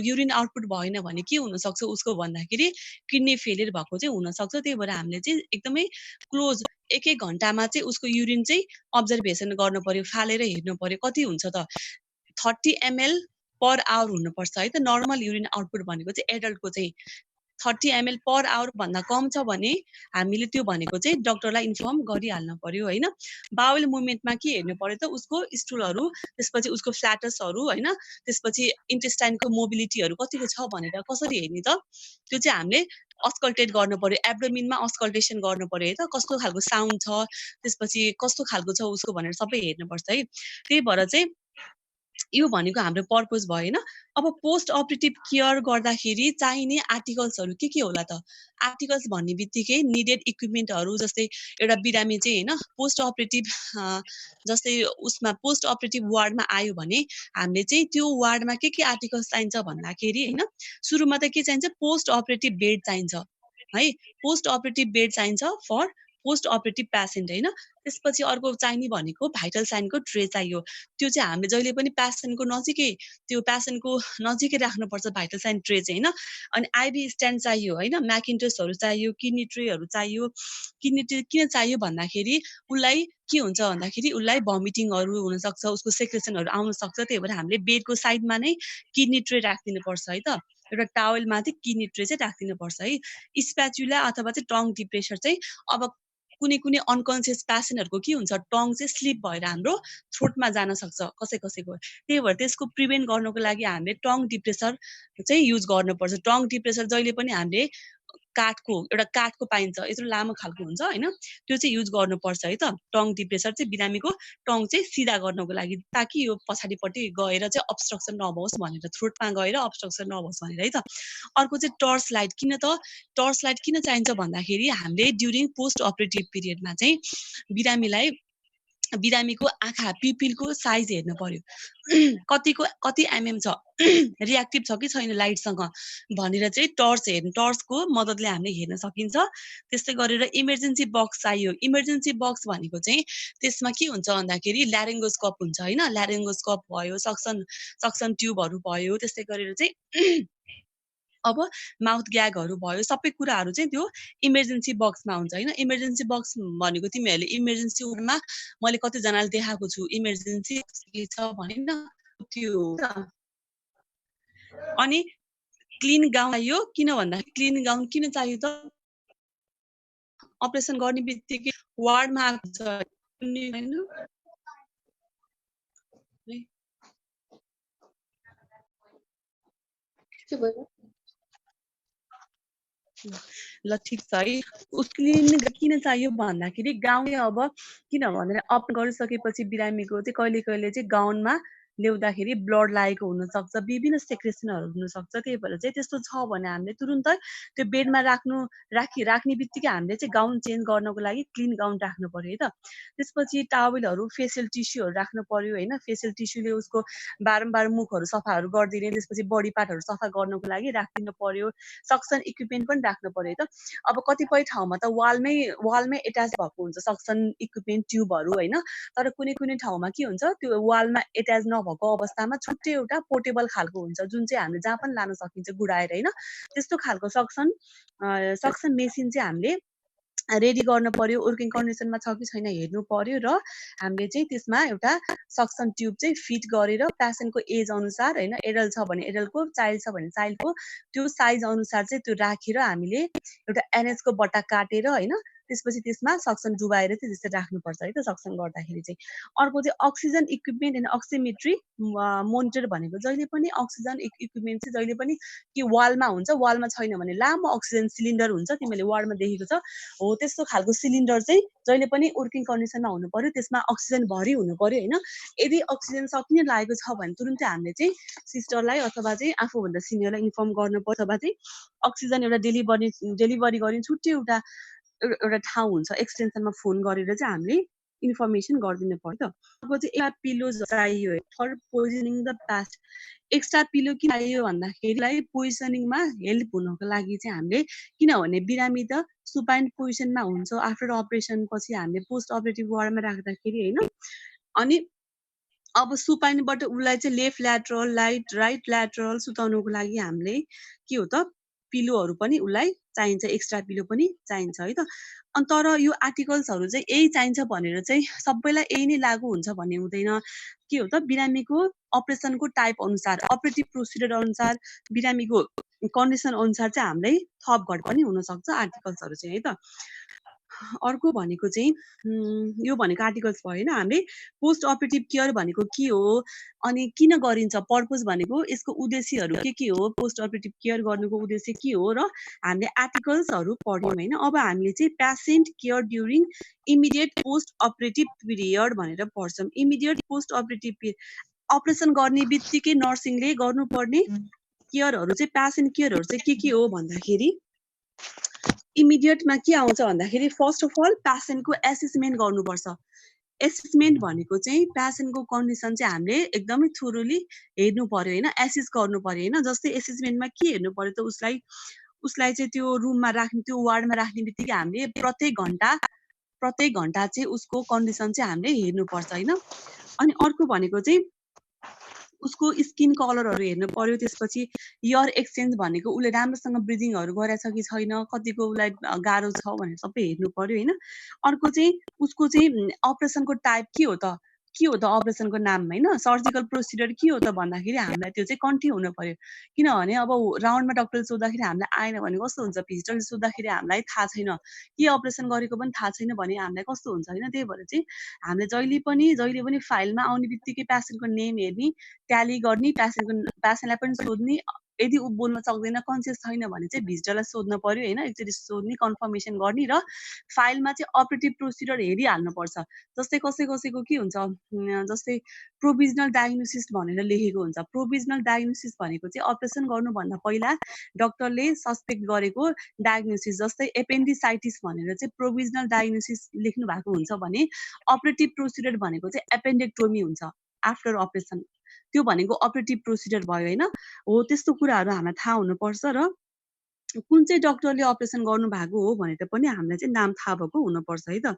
युरिन आउटपुट भएन भने के हुनसक्छ उसको भन्दाखेरि किडनी फेलियर भएको चाहिँ हुनसक्छ। त्यही भएर हामीले चाहिँ एकदमै क्लोज एक घन्टामा चाहिँ उसको युरिन चाहिँ अब्जर्भेसन गर्नु पर्यो, फालेर हेर्नु पर्यो कति हुन्छ त 30 ml पर आवर हुनुपर्छ है त। नर्मल युरिन आउटपुट भनेको चाहिँ एडल्टको चाहिँ 30 ml पर आवर भन्दा कम छ भने हामीले त्यो भनेको चाहिँ डक्टरलाई इन्फर्म गरिहाल्नु पर्यो होइन। बाउल मुभमेन्टमा के हेर्नु पर्यो त उसको स्टुलहरू, त्यसपछि उसको फ्ल्याटसहरू होइन, त्यसपछि इन्टेस्टाइनको मोबिलिटीहरू कतिको छ भनेर कसरी हेर्ने त त्यो चाहिँ हामीले अस्कल्टेट गर्नु पर्यो, एब्डोमिनमा अस्कल्टेसन गर्नु पर्यो है त, कस्तो खालको साउन्ड छ, त्यसपछि कस्तो खालको छ उसको भनेर सबै हेर्नुपर्छ है। त्यही भएर चाहिँ यो भनेको हाम्रो पर्पस भयो हैन। अब पोस्ट अपरेटिभ केयर गर्दाखेरि चाहिने आर्टिकल्सहरू के होला त? आर्टिकल्स भन्ने बित्तिकै निडेड इक्विपमेन्टहरू जस्तै एउटा बिरामी चाहिँ हैन पोस्ट अपरेटिभ जस्तै उसमा पोस्ट अपरेटिभ वार्डमा आयो भने हामीले चाहिँ त्यो वार्डमा के आर्टिकल्स चाहिन्छ भन्दाखेरि हैन, सुरुमा त के चाहिन्छ, पोस्ट अपरेटिभ बेड चाहिन्छ है। पोस्ट अपरेटिभ बेड चाहिन्छ फर पोस्ट अपरेटिभ पेसेन्ट हैन। त्यसपछि अर्को चाहिने भनेको भाइटल साइनको ट्रे चाहियो। त्यो चाहिँ हामीले जहिले पनि पेसेन्टको नजिकै, त्यो पेसेन्टको नजिकै राख्नुपर्छ भाइटल साइन ट्रे चाहिँ हैन। अनि आइभी स्ट्यान्ड चाहियो हैन, म्याकिन्टसहरू चाहियो, किडनी ट्रेहरू चाहियो। किडनी ट्रे किन चाहियो भन्दाखेरि उसलाई के हुन्छ भन्दाखेरि उसलाई भमिटिङहरू हुनसक्छ, उसको सेक्रेसनहरू आउन सक्छ। त्यही भएर हामीले बेडको साइडमा नै किडनी ट्रे राखिदिनुपर्छ है त। एउटा टावलमाथि किडनी ट्रे चाहिँ राखिदिनुपर्छ है। स्प्याचुला अथवा चाहिँ टङ डिप्रेसर चाहिँ अब कुनै अनकन्सियस पेसेन्टहरूको के हुन्छ, टङ चाहिँ स्लिप भएर हाम्रो थ्रोटमा जान सक्छ कसैको। त्यही भएर त्यसको प्रिभेन्ट गर्नको लागि हामीले टङ डिप्रेसर चाहिँ युज गर्नुपर्छ। टङ डिप्रेसर जहिले पनि हामीले काठको पाइन्छ, यत्रो लामो खालको हुन्छ हैन, त्यो चाहिँ युज गर्नुपर्छ है त। टङ डिप्रेसर चाहिँ बिरामीको टङ चाहिँ सिधा गर्नको लागि, ताकि यो पछाडिपट्टि गएर चाहिँ अब्स्ट्रक्सन नहोस् भनेर, थ्रोटमा गएर अब्स्ट्रक्सन नहोस् भनेर है त। अर्को चाहिँ टर्च लाइट। किन त टर्च लाइट किन चाहिन्छ भन्दाखेरि हामीले ड्युरिङ पोस्ट अपरेटिभ पिरियडमा चाहिँ बिरामीको आँखा पिपिलको साइज हेर्नु पर्यो। कति एमएम छ, रियाक्टिभ छ कि छैन लाइटसँग भनेर चाहिँ टर्चको मद्दतले हामीले हेर्न सकिन्छ। त्यस्तै गरेर इमर्जेन्सी बक्स चाहियो। इमर्जेन्सी बक्स भनेको चाहिँ त्यसमा के हुन्छ भन्दाखेरि ल्यारिङ्गोस्कोप हुन्छ हैन, ल्यारिङ्गोस्कोप भयो, सक्सन ट्युबहरू भयो, त्यस्तै गरेर चाहिँ अब माउथ ग्यागहरू भयो, सबै कुराहरू चाहिँ त्यो इमर्जेन्सी बक्समा हुन्छ हैन। इमर्जेन्सी बक्स भनेको तिमीहरूले इमर्जेन्सी वार्डमा मैले कतिजनाले देखाएको छु, इमर्जेन्सी के छ भने न त्यो हो त। अनि क्लिन गाउन चाहियो। किन भन्दाखेरि क्लिन गाउन किन चाहियो त, अपरेसन गर्ने बित्तिकै वार्डमा आएको छ हैन। ल ठिक छ है। क्लिन किन चाहियो भन्दाखेरि गाउँले अब किन भनेर अप गरिसकेपछि बिरामीको चाहिँ कहिले चाहिँ गाउनमा ल्याउँदाखेरि ब्लड लागेको हुनसक्छ, विभिन्न सेक्रेसनहरू हुनसक्छ। त्यही भएर चाहिँ त्यस्तो छ भने हामीले तुरुन्तै त्यो बेडमा राख्ने बित्तिकै हामीले चाहिँ गाउन चेन्ज गर्नको लागि क्लिन गाउन राख्नु पर्यो है त। त्यसपछि टावलहरू, फेसियल टिस्युहरू राख्नु पर्यो हैन। फेसियल टिस्युले उसको बारम्बार मुखहरू सफाहरू गरिदिने, त्यसपछि बडी पार्टहरू सफा गर्नको लागि राखिदिनु पर्यो। सक्सन इक्विपमेन्ट पनि राख्नु पर्यो है त। अब कतिपय ठाउँमा त वालमै एट्याच भएको हुन्छ सक्सन इक्विपमेन्ट ट्युबहरू हैन। तर कुनै ठाउँमा के हुन्छ, त्यो वालमा एट्याच नभएको अवस्थामा छुट्टै एउटा पोर्टेबल खालको हुन्छ, जुन चाहिँ हामीले जहाँ पनि लान सकिन्छ गुडाएर हैन। त्यस्तो खालको सक्सन मेसिन चाहिँ हामीले रेडी गर्नु पर्यो। वर्किङ कन्डिसनमा छ कि छैन हेर्नु पर्यो र हामीले चाहिँ त्यसमा एउटा सक्सन ट्युब चाहिँ फिट गरेर पेसेन्टको एज अनुसार हैन, एडल्ट छ भने एडल्टको, चाइल्ड छ भने चाइल्डको त्यो साइज अनुसार चाहिँ त्यो राखेर हामीले एउटा एनएचको बट्टा काटेर हैन, त्यसपछि त्यसमा सक्सन डुबाएर चाहिँ त्यसरी राख्नुपर्छ है त सक्सन गर्दाखेरि चाहिँ। अर्को चाहिँ अक्सिजन इक्विपमेन्ट एन्ड अक्सिमेट्री मोनिटर भनेको जहिले पनि अक्सिजन इक्विपमेन्ट चाहिँ जहिले पनि कि वालमा हुन्छ, वालमा छैन भने लामो अक्सिजन सिलिन्डर हुन्छ, तिमीले वार्डमा देखेको छ हो, त्यस्तो खालको सिलिन्डर चाहिँ जहिले पनि वर्किङ कन्डिसनमा हुनु पर्यो। त्यसमा अक्सिजन भरि हुनु पर्यो हैन। यदि अक्सिजन सकिने लागेको छ भने तुरुन्तै हामीले चाहिँ सिस्टरलाई अथवा चाहिँ आफूभन्दा सिनियरलाई इन्फर्म गर्नुपर्छ, अथवा चाहिँ अक्सिजन एउटा डेलिभरी गर्ने छुट्टै एउटा ठाउँ हुन्छ, एक्सटेन्सनमा फोन गरेर चाहिँ हामीले इन्फर्मेसन गरिदिनु पर्यो त। अर्को चाहिँ एक्स्ट्रा पिलोज चाहियो for positioning the past. Extra pillow किन चाहियो भन्दाखेरिलाई पोजिसनिङमा हेल्प हुनको लागि चाहिँ हामीले, किनभने बिरामी त सुपाइन पोजिसनमा हुन्छ आफ्टर अपरेसन पछि हामीले पोस्ट अपरेटिभ वार्डमा राख्दाखेरि हैन। अनि अब सुपाइनबाट उसलाई चाहिँ लेफ्ट ल्याटरल राइट ल्याटरल सुताउनको लागि हामीले के हो त पिलोहरू पनि उसलाई चाहिन्छ, एक्स्ट्रा पिलो पनि चाहिन्छ है त। अनि तर यो आर्टिकल्सहरू चाहिँ यही चाहिन्छ भनेर चाहिँ सबैलाई यही नै लागु हुन्छ भन्ने हुँदैन। के हो त बिरामीको अपरेसनको टाइप अनुसार, अपरेटिभ प्रोसिडर अनुसार, बिरामीको कन्डिसन अनुसार चाहिँ हामीलाई थप घट पनि हुनसक्छ आर्टिकल्सहरू चाहिँ है त। अर्को भनेको चाहिँ यो भनेको आर्टिकल्स भयो होइन। हामीले पोस्ट अपरेटिभ केयर भनेको के हो अनि किन गरिन्छ, पर्पज भनेको यसको उद्देश्यहरू के हो, पोस्ट अपरेटिभ केयर गर्नुको उद्देश्य के हो र हामीले आर्टिकल्सहरू पढ्यौँ होइन। अब हामीले चाहिँ patient care during immediate post operative period भनेर पढ्छौँ। इमिडिएट पोस्ट अपरेटिभ अपरेसन गर्ने बित्तिकै नर्सिङले गर्नुपर्ने केयरहरू चाहिँ पेसेन्ट केयरहरू चाहिँ के हो भन्दाखेरि इमिडिएटमा के आउँछ भन्दाखेरि फर्स्ट अफ अल पेसेन्टको एसेसमेन्ट गर्नुपर्छ। एसेसमेन्ट भनेको चाहिँ पेसेन्टको कन्डिसन चाहिँ हामीले एकदमै थोरोली हेर्नु पर्यो होइन, एसेस गर्नु पर्यो होइन। जस्तै एसेसमेन्टमा के हेर्नु पर्यो त उसलाई उसलाई चाहिँ त्यो रुममा राख्ने, त्यो वार्डमा राख्ने बित्तिकै हामीले प्रत्येक घन्टा चाहिँ उसको कन्डिसन चाहिँ हामीले हेर्नुपर्छ होइन। अनि अर्को भनेको चाहिँ उसको स्किन कलरहरू हेर्नु पर्यो। त्यसपछि एयर एक्सचेन्ज भनेको उसले राम्रोसँग ब्रिदिङहरू गरेछ कि छैन, कतिको उसलाई गाह्रो छ भनेर सबै हेर्नु पर्यो होइन। अर्को चाहिँ उसको चाहिँ अपरेसनको टाइप के हो त अपरेसनको नाम होइन। सर्जिकल प्रोसिडियर के हो त भन्दाखेरि हामीलाई त्यो चाहिँ कन्ठी हुनु पर्यो। किनभने अब राउन्डमा डक्टरले सोद्धाखेरि हामीलाई आएन भने कस्तो हुन्छ, भिजिटरले सोद्धाखेरि हामीलाई थाहा छैन, के अपरेसन गरेको पनि थाहा छैन भने हामीलाई कस्तो हुन्छ होइन। त्यही भएर चाहिँ हामीले जहिले पनि फाइलमा आउने बित्तिकै पेसेन्टको नेम हेर्ने, ट्याली गर्ने, पेसेन्टलाई पनि सोध्ने। यदि ऊ बोल्न सक्दैन, कन्सियस छैन भने चाहिँ भिजिटरलाई सोध्न पर्यो होइन, एकचोटि सोध्ने, कन्फर्मेसन गर्ने र फाइलमा चाहिँ अपरेटिभ प्रोसिडियर हेरिहाल्नुपर्छ। जस्तै कसैको के हुन्छ, जस्तै प्रोभिजनल डायग्नोसिस भनेर लेखेको हुन्छ। प्रोभिजनल डायग्नोसिस भनेको चाहिँ अपरेसन गर्नुभन्दा पहिला डक्टरले सस्पेक्ट गरेको डायग्नोसिस। जस्तै एपेन्डिसाइटिस भनेर चाहिँ प्रोभिजनल डायग्नोसिस लेख्नु भएको हुन्छ भने अपरेटिभ प्रोसिडियर भनेको चाहिँ एपेन्डेक्टोमी हुन्छ आफ्टर अपरेसन। त्यो भनेको अपरेटिभ प्रोसिडियर भयो होइन। हो, त्यस्तो कुराहरू हामीलाई थाहा हुनुपर्छ र कुन चाहिँ डक्टरले अपरेसन गर्नुभएको हो भनेर पनि हामीलाई चाहिँ नाम थाहा भएको हुनुपर्छ है त।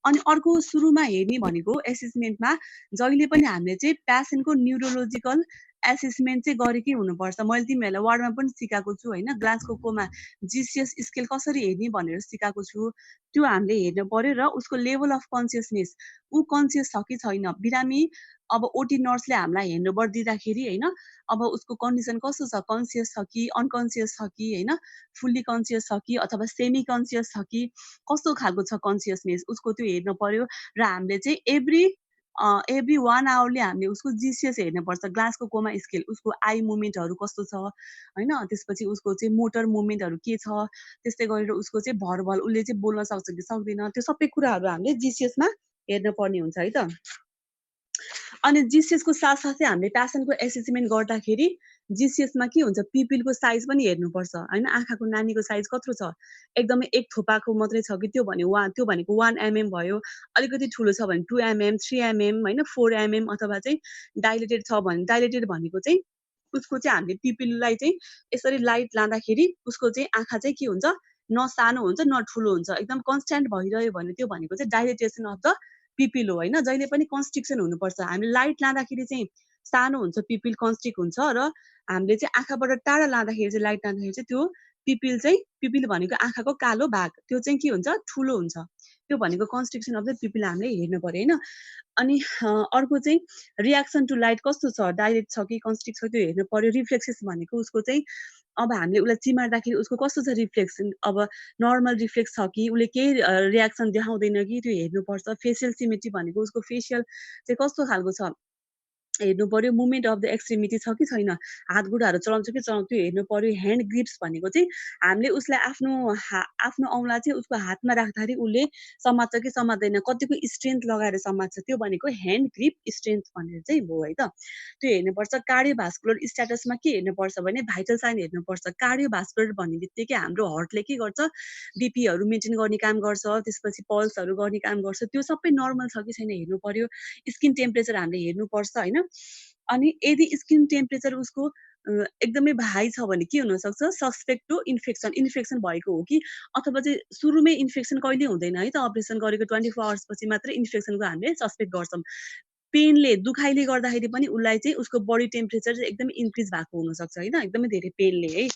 अनि अर्को सुरुमा हेर्ने भनेको एसेसमेन्टमा जहिले पनि हामीले चाहिँ पेसेन्टको न्युरोलोजिकल एसेसमेन्ट चाहिँ गरेकै हुनुपर्छ। मैले तिमीहरूलाई वार्डमा पनि सिकाएको छु होइन, ग्लासकोमा जिसिएस स्केल कसरी हेर्ने भनेर सिकाएको छु। त्यो हामीले हेर्नु पर्यो र उसको लेभल अफ कन्सियसनेस, ऊ कन्सियस छ कि छैन। बिरामी अब ओटी नर्सले हामीलाई हेन्डओभर दिँदाखेरि होइन, अब उसको कन्डिसन कस्तो छ, कन्सियस छ कि अनकन्सियस छ कि होइन, फुल्ली कन्सियस छ कि अथवा सेमी कन्सियस छ कि, कस्तो खालको छ कन्सियसनेस उसको, त्यो हेर्नु पर्यो। र हामीले चाहिँ एभ्री 1 आवरले हामीले उसको जिसिएस हेर्नुपर्छ, ग्लासको कोमा स्केल, उसको आई मुभमेन्टहरू कस्तो छ होइन। त्यसपछि उसको चाहिँ मोटर मुभमेन्टहरू के छ, त्यस्तै गरेर उसको चाहिँ भर्बल, उसले चाहिँ बोल्न सक्छ कि सक्दैन, त्यो सबै कुराहरू हामीले जिसिएसमा हेर्नुपर्ने हुन्छ है त। अनि जिसिएसको साथसाथै हामीले पेसेन्टको एसेसमेन्ट गर्दाखेरि जिसिएसमा के हुन्छ, पिपिलको साइज पनि हेर्नुपर्छ होइन। आँखाको नानीको साइज कत्रो छ, एकदमै एक थोपाको मात्रै छ कि, त्यो भनेको 1 mm भयो। अलिकति ठुलो छ भने 2 mm, 3 mm होइन, 4 mm अथवा चाहिँ डाइलेटेड छ भने, डाइलेटेड भनेको चाहिँ उसको चाहिँ हामीले पिपिललाई चाहिँ यसरी लाइट लाँदाखेरि उसको चाहिँ आँखा चाहिँ के हुन्छ, न सानो हुन्छ न ठुलो हुन्छ, एकदम कन्स्ट्यान्ट भइरह्यो भने त्यो भनेको चाहिँ डाइलेटेसन अफ द पिपिल हो होइन। जहिले पनि कन्स्ट्रिक्सन हुनुपर्छ। हामीले लाइट लाँदाखेरि चाहिँ सानो हुन्छ, पिपिल कन्स्ट्रिक्ट हुन्छ र हामीले चाहिँ आँखाबाट टाढा लाँदाखेरि चाहिँ, लाइट लाँदाखेरि चाहिँ त्यो पिपिल भनेको आँखाको कालो भाग, त्यो चाहिँ के हुन्छ, ठुलो हुन्छ। त्यो भनेको कन्स्ट्रिक्सन अफ द पिपिल हामीले हेर्नु पर्यो होइन। अनि अर्को चाहिँ रियाक्सन टु लाइट कस्तो छ, डाइरेक्ट छ कि कन्स्ट्रिक्ट छ, त्यो हेर्नु पर्यो। रिफ्लेक्सेस भनेको उसको चाहिँ अब हामीले उसलाई चिमार्दाखेरि उसको कस्तो छ रिफ्लेक्सन, अब नर्मल रिफ्लेक्स छ कि उसले केही रियाक्सन देखाउँदैन कि, त्यो हेर्नुपर्छ। फेसियल सिमेट्री भनेको उसको फेसियल चाहिँ कस्तो खालको छ हेर्नु पर्यो। मुभमेन्ट अफ द एक्सट्रिमिटी छ कि छैन, हात खुट्टाहरू चलाउँछ कि चलाउँछ, त्यो हेर्नु पर्यो। ह्यान्ड ग्रिप्स भनेको चाहिँ हामीले उसलाई आफ्नो औँला चाहिँ उसको हातमा राख्दाखेरि उसले समात्छ कि समात्दैन, कतिको स्ट्रेन्थ लगाएर समात्छ, त्यो भनेको ह्यान्ड ग्रिप स्ट्रेन्थ भनेर चाहिँ हो है त। त्यो हेर्नुपर्छ। कार्डियोभास्कुलर स्ट्याटसमा के हेर्नुपर्छ भने भाइटल साइन हेर्नुपर्छ। कार्डियोभास्कुलर भन्ने बित्तिकै हाम्रो हार्टले के गर्छ, बिपीहरू मेन्टेन गर्ने काम गर्छ, त्यसपछि पल्सहरू गर्ने काम गर्छ, त्यो सबै नर्मल छ कि छैन हेर्नु पर्यो। स्किन टेम्परेचर हामीले हेर्नुपर्छ होइन। अनि यदि स्किन टेम्परेचर उसको एकदमै हाई छ भने के हुनसक्छ, सस्पेक्ट टु इन्फेक्सन भएको हो कि, अथवा चाहिँ सुरुमै इन्फेक्सन कहिले हुँदैन है त, अपरेसन गरेको 24 आवर्स पछि मात्रै इन्फेक्सनको हामीले सस्पेक्ट गर्छौँ। पेनले दुखाइले गर्दाखेरि पनि उसलाई चाहिँ उसको बडी टेम्परेचर चाहिँ एकदमै इन्क्रिज भएको हुनसक्छ होइन, एकदमै धेरै पेनले है।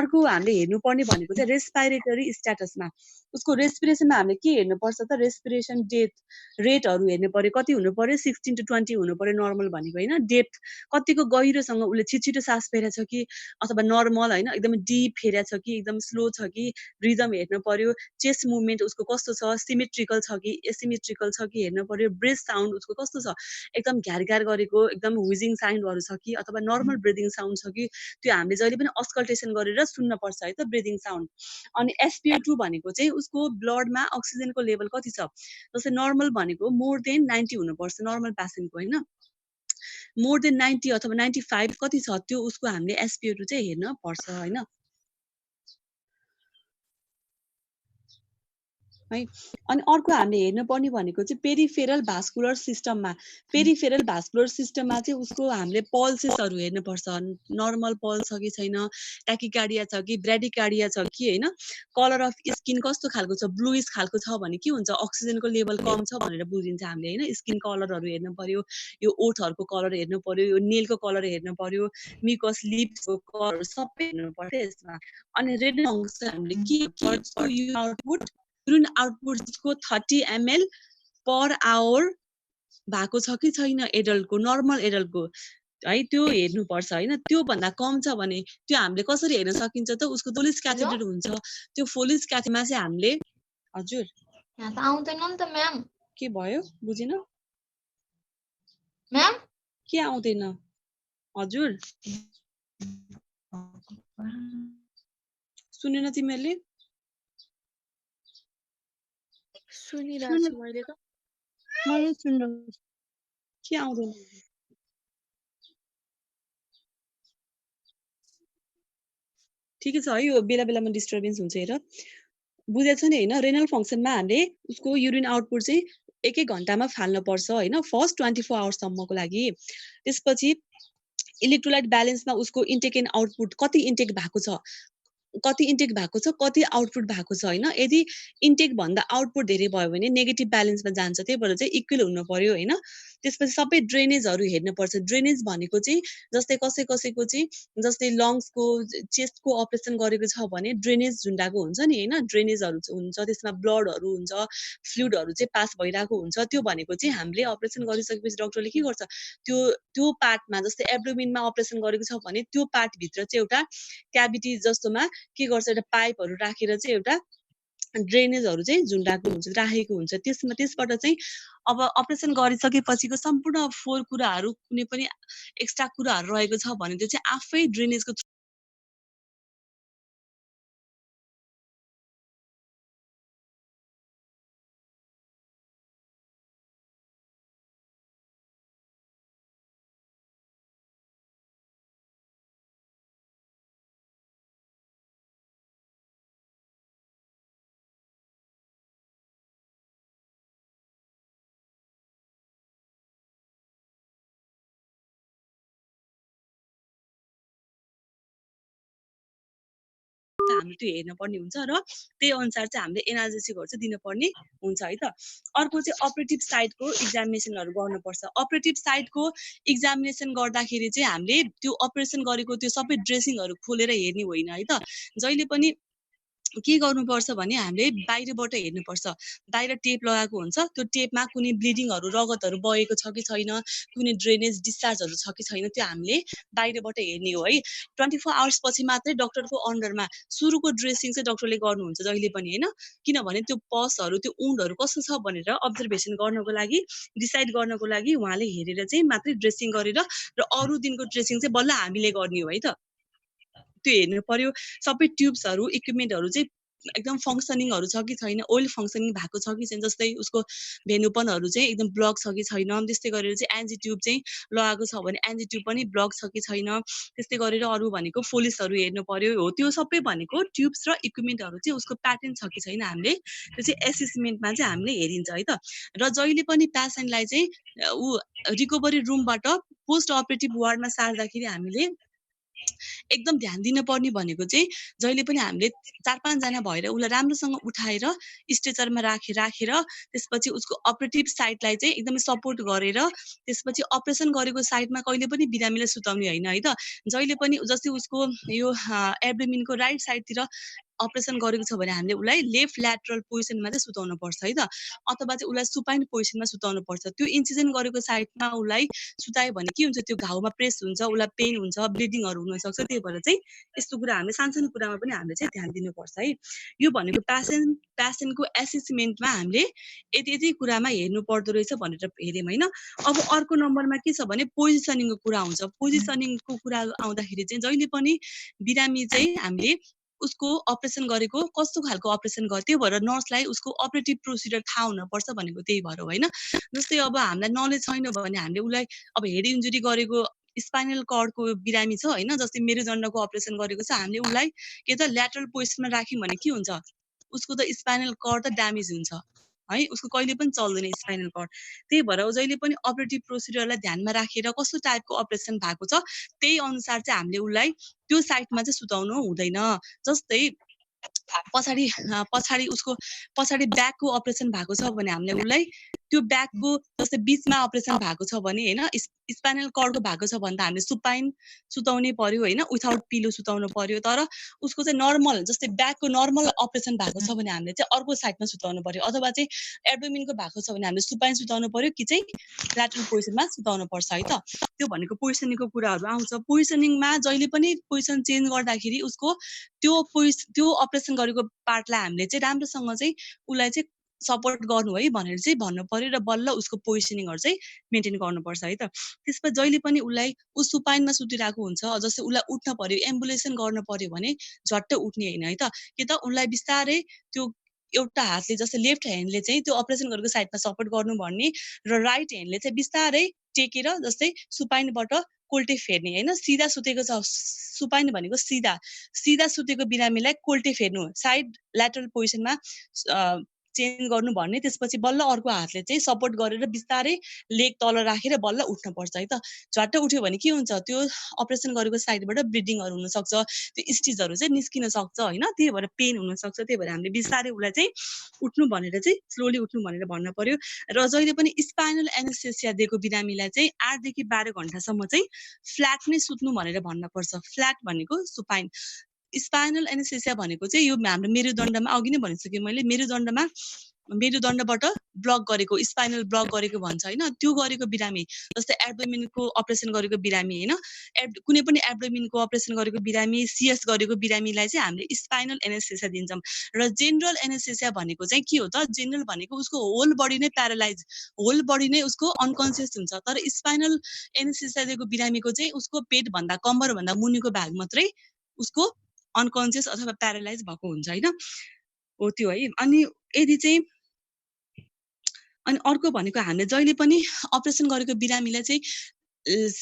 अर्को हामीले हेर्नुपर्ने भनेको चाहिँ रेस्पिरेटरी स्ट्याटसमा उसको रेस्पिरेसनमा हामीले के हेर्नुपर्छ त, रेस्पिरेसन रेटहरू हेर्नु पर्यो, कति हुनु पर्यो 16 to 20 हुनु पर्यो नर्मल भनेको होइन। डेप्थ कतिको गहिरोसँग उसले छिटो सास फेरेछ कि अथवा नर्मल होइन एकदमै डिप फेरेछ कि एकदम स्लो छ कि, रिदम हेर्नु पर्यो। चेस्ट मुभमेन्ट उसको कस्तो छ, सिमेट्रिकल छ कि एसिमेट्रिकल छ कि हेर्नु पर्यो। ब्रेथ साउन्ड उसको कस्तो छ, एकदम घ्यार गरेको एकदम व्हिजिङ साउन्डहरू छ कि अथवा नर्मल ब्रिदिङ साउन्ड छ कि, त्यो हामीले जहिले पनि अस्कल्टेसन गरेर सुन्नुपर्छ है त ब्रिदिङ साउन्ड। अनि SpO2 भनेको चाहिँ उसको ब्लडमा अक्सिजनको लेभल कति छ, जस्तै नर्मल भनेको मोर देन 90 हुनुपर्छ नर्मल पेसेन्टको होइन, मोर देन 90 अथवा 95 कति छ त्यो उसको हामीले SpO2 चाहिँ हेर्न पर्छ होइन है। अनि अर्को हामीले हेर्नुपर्ने भनेको चाहिँ पेरिफेरल भास्कुलर सिस्टममा चाहिँ उसको हामीले पल्सेसहरू हेर्नुपर्छ, नर्मल पल्स छ कि छैन, ट्याकिकार्डिया छ कि ब्राडिकार्डिया छ कि होइन। कलर अफ स्किन कस्तो खालको छ, ब्लुइस खालको छ भने के हुन्छ, अक्सिजनको लेभल कम छ भनेर बुझिन्छ हामीले होइन। स्किन कलरहरू हेर्नु पर्यो, यो ओठहरूको कलर हेर्नु पर्यो, यो नेलको कलर हेर्नु पर्यो, मिकस लिप्सको कलर सबै हेर्नु पर्यो यसमा। अनि रेड फङ्क्सन हामीले के युरिन आउटपुटको 30 ml पर आवर भएको छ कि छैन एडल्टको, नर्मल एडल्टको है, त्यो हेर्नुपर्छ होइन। त्यो भन्दा कम छ भने त्यो हामीले कसरी हेर्न सकिन्छ त, उसको फोलिस क्याथेटर हुन्छ, त्यो फोलिस क्याथेमा चाहिँ हामीले हजुर यहाँ त आउँदैन नि त म्याम। के भयो बुझिन म्याम? के आउँदैन हजुर, सुनेन तिमीहरूले? सुनिरहेको छु मैले त, मैले सुनिरहेको छु। के आउँदैन? ठिकै छ है, यो बेला बेलामा डिस्टर्बेन्स हुन्छ हेर, बुझेछ नि होइन। रेनल फङ्सनमा हामीले उसको युरिन आउटपुट चाहिँ 1-1 घन्टामा फाल्नुपर्छ होइन, फर्स्ट 24 आवर्ससम्मको लागि। त्यसपछि इलेक्ट्रोलाइट ब्यालेन्समा उसको इन्टेक एन्ड आउटपुट कति इन्टेक भएको छ, कति आउटपुट भएको छ होइन। यदि इन्टेक भन्दा आउटपुट धेरै भयो भने नेगेटिभ ब्यालेन्समा जान्छ, त्यही भएर चाहिँ इक्वल हुनु पर्यो होइन। त्यसपछि सबै ड्रेनेजहरू हेर्नुपर्छ। ड्रेनेज भनेको चाहिँ जस्तै कसैको चाहिँ जस्तै लङ्सको चेस्टको अपरेसन गरेको छ भने ड्रेनेज झुन्डाको हुन्छ नि होइन, ड्रेनेजहरू हुन्छ, त्यसमा ब्लडहरू हुन्छ, फ्लुइडहरू चाहिँ पास भइरहेको हुन्छ। त्यो भनेको चाहिँ हामीले अपरेसन गरिसकेपछि डक्टरले के गर्छ, त्यो पार्टमा जस्तै एब्डोमिनमा अपरेसन गरेको छ भने त्यो पार्टभित्र चाहिँ एउटा क्याभिटी जस्तोमा के गर्छ, एउटा पाइपहरू राखेर चाहिँ एउटा ड्रेनेजहरू चाहिँ झुन्डाएको हुन्छ, राखेको हुन्छ। त्यसबाट चाहिँ अब अपरेसन गरिसकेपछिको सम्पूर्ण फोहोर कुराहरू कुनै पनि एक्स्ट्रा कुराहरू रहेको छ भने त्यो चाहिँ आफै ड्रेनेजको हामीले त्यो हेर्नुपर्ने हुन्छ र त्यही अनुसार चाहिँ हामीले एनाल्जेसिकहरू चाहिँ दिनुपर्ने हुन्छ है त। अर्को चाहिँ अपरेटिभ साइडको एक्जामिनेसनहरू गर्नुपर्छ। अपरेटिभ साइडको एक्जामिनेसन गर्दाखेरि चाहिँ हामीले त्यो अपरेसन गरेको त्यो सबै ड्रेसिङहरू खोलेर हेर्ने होइन है त। जहिले पनि के गर्नुपर्छ भने हामीले बाहिरबाट हेर्नुपर्छ, बाहिर टेप लगाएको हुन्छ, त्यो टेपमा कुनै ब्लिडिङहरू रगतहरू बगेको छ कि छैन, कुनै ड्रेनेज डिस्चार्जहरू छ कि छैन, त्यो हामीले बाहिरबाट हेर्ने हो है। 24 आवर्स पछि मात्रै डक्टरको अन्डरमा सुरुको ड्रेसिङ चाहिँ डक्टरले गर्नुहुन्छ जहिले पनि होइन, किनभने त्यो पसहरू त्यो उन्डहरू कस्तो छ भनेर अब्जर्भेसन गर्नको लागि, डिसाइड गर्नको लागि उहाँले हेरेर चाहिँ मात्रै ड्रेसिङ गरेर र अरू दिनको ड्रेसिङ चाहिँ बल्ल हामीले गर्ने हो है त। त्यो हेर्नु पर्यो, सबै ट्युब्सहरू इक्विपमेन्टहरू चाहिँ एकदम फङ्सनिङहरू छ कि छैन, ओइल फङ्सनिङ भएको छ कि छैन, जस्तै उसको भेनुपनहरू चाहिँ एकदम ब्लक छ कि छैन, त्यस्तै गरेर चाहिँ एन्जी ट्युब चाहिँ लगाएको छ भने एन्जी ट्युब पनि ब्लक छ कि छैन, त्यस्तै गरेर अरू भनेको फोलिसहरू हेर्नु पर्यो हो। त्यो सबै भनेको ट्युब्स र इक्विपमेन्टहरू चाहिँ उसको प्याटर्न छ कि छैन हामीले त्यो चाहिँ एसेसमेन्टमा चाहिँ हामीले हेरिन्छ है त। र जहिले पनि पेसेन्टलाई चाहिँ रिकभरी रुमबाट पोस्ट अपरेटिभ वार्डमा सार्दाखेरि हामीले एकदम ध्यान दिनुपर्ने भनेको चाहिँ जहिले पनि हामीले 4-5 जना भएर उसलाई राम्रोसँग उठाएर स्ट्रेचरमा राखेर त्यसपछि उसको अपरेटिभ साइडलाई चाहिँ एकदमै सपोर्ट गरेर त्यसपछि अपरेसन गरेको साइडमा कहिले पनि बिरामीलाई सुताउने होइन है त। जहिले पनि जस्तै उसको यो एब्डोमिनको राइट साइडतिर अपरेसन गरेको छ भने हामीले उसलाई लेफ्ट ल्याटरल पोजिसनमा चाहिँ सुताउनु पर्छ है त, अथवा चाहिँ उसलाई सुपाइन पोजिसनमा सुताउनु पर्छ। त्यो इन्सिजन गरेको साइडमा उसलाई सुतायो भने के हुन्छ, त्यो घाउमा प्रेस हुन्छ, उसलाई पेन हुन्छ, ब्लिडिङहरू हुनसक्छ। त्यही भएर चाहिँ यस्तो कुरा हामीले सानसानो कुरामा पनि हामीले चाहिँ ध्यान दिनुपर्छ है। यो भनेको पेसेन्टको एसेसमेन्टमा हामीले यति कुरामा हेर्नु पर्दो रहेछ भनेर हेऱ्यौँ होइन। अब अर्को नम्बरमा के छ भने पोजिसनिङको कुरा आउँछ। पोजिसनिङको कुरा आउँदाखेरि चाहिँ जहिले पनि बिरामी चाहिँ हामीले उसको अपरेसन गरेको कस्तो खालको अपरेसन गर्यो त्यो भएर नर्सलाई उसको अपरेटिभ प्रोसिडर थाहा हुनुपर्छ भनेको त्यही भएर हो होइन। जस्तै अब हामीलाई नलेज छैन भने हामीले उसलाई अब हेड इन्जुरी गरेको स्पाइनल कर्डको बिरामी छ होइन, जस्तै मेरुदण्डको अपरेसन गरेको छ, हामीले उसलाई के त ल्याटरल पोजिसनमा राख्यौँ भने के हुन्छ, उसको त स्पाइनल कर्ड त ड्यामेज हुन्छ है, उसको कहिले पनि चल्दैन स्पाइनल कर्ड। त्यही भएर जहिले पनि अपरेटिभ प्रोसिडरलाई ध्यानमा राखेर कस्तो टाइपको अपरेसन भएको छ त्यही अनुसार चाहिँ हामीले उसलाई त्यो साइडमा चाहिँ सुताउनु हुँदैन। जस्तै पछाडि उसको पछाडि ब्याकको अपरेसन भएको छ भने हामीले उसलाई त्यो ब्याकको जस्तै बिचमा अपरेसन भएको छ भने होइन, स्पाइनल कर्डको भएको छ भने त हामीले सुपाइन सुताउनै पर्यो होइन, विथआउट पिलो सुताउनु पर्यो। तर उसको चाहिँ नर्मल जस्तै ब्याकको नर्मल अपरेसन भएको छ भने हामीले चाहिँ अर्को साइडमा सुताउनु पर्यो, अथवा चाहिँ एब्डोमिनको भएको छ भने हामीले सुपाइन सुताउनु पर्यो कि चाहिँ ल्याटरल पोजिसनमा सुताउनु पर्छ है त। त्यो भनेको पोजिसनिङको कुराहरू आउँछ। पोजिसनिङमा जहिले पनि पोजिसन चेन्ज गर्दाखेरि उसको त्यो अपरेसन गरेको पार्टलाई हामीले चाहिँ राम्रोसँग चाहिँ उसलाई चाहिँ सपोर्ट गर्नु है भनेर चाहिँ भन्नु पर्यो र बल्ल उसको पोजिसनिङहरू चाहिँ मेन्टेन गर्नुपर्छ है त। त्यसपछि जहिले पनि उसलाई सुपाइनमा सुतिरहेको हुन्छ, जस्तै उसलाई उठ्न पर्यो, एम्बुलेसन गर्नु पर्यो भने झट्ट उठ्ने होइन है त। कि त उसलाई बिस्तारै त्यो एउटा हातले जस्तै लेफ्ट ह्यान्डले चाहिँ त्यो अपरेसन गरेको साइडमा सपोर्ट गर्नु भन्ने र राइट ह्यान्डले चाहिँ बिस्तारै टेकेर जस्तै सुपाइनबाट कोल्टे फेर्ने होइन। सिधा सुतेको छ सुपाइन भनेको सिधा सुतेको बिरामीलाई कोल्टे फेर्नु, साइड ल्याटरल पोजिसनमा चेन्ज गर्नु भन्ने, त्यसपछि बल्ल अर्को हातले चाहिँ सपोर्ट गरेर बिस्तारै लेग तल राखेर बल्ल उठ्नुपर्छ है त। झट्ट उठ्यो भने के हुन्छ, त्यो अपरेसन गरेको साइडबाट ब्लिडिङहरू हुनसक्छ, त्यो स्टिचहरू चाहिँ निस्किन सक्छ होइन, त्यही भएर पेन हुनसक्छ। त्यही भएर हामीले बिस्तारै उसलाई चाहिँ उठ्नु भनेर चाहिँ स्लोली उठ्नु भनेर भन्न पर्यो। र जहिले पनि स्पाइनल एनेस्थेसिया दिएको बिरामीलाई चाहिँ 8 देखि 12 घण्टासम्म चाहिँ फ्ल्याट नै सुत्नु भनेर भन्नुपर्छ। फ्ल्याट भनेको सुपाइन। स्पाइनल एनेस्थेसिया भनेको चाहिँ यो हाम्रो मेरुदण्डमा अघि नै भनिसकेँ मैले, मेरुदण्डबाट ब्लक गरेको, स्पाइनल ब्लक गरेको भन्छ होइन, त्यो गरेको बिरामी जस्तै एब्डोमिनको अपरेसन गरेको बिरामी होइन, कुनै पनि एब्डोमिनको अपरेसन गरेको बिरामी, सिएस गरेको बिरामीलाई चाहिँ हामीले स्पाइनल एनेस्थेसिया दिन्छौँ। र जेनरल एनेस्थेसिया भनेको चाहिँ के हो त, जेनरल भनेको उसको होल बडी नै प्यारालाइज, होल बडी नै उसको अनकन्सियस हुन्छ। तर स्पाइनल एनेस्थेसिया दिएको बिरामीको चाहिँ उसको पेटभन्दा कम्मरभन्दा मुनिको भाग मात्रै उसको अनकन्सियस अथवा प्यारालाइज भएको हुन्छ होइन, हो त्यो है। अनि यदि चाहिँ अनि अर्को भनेको हामीले जहिले पनि अपरेसन गरेको बिरामीलाई चाहिँ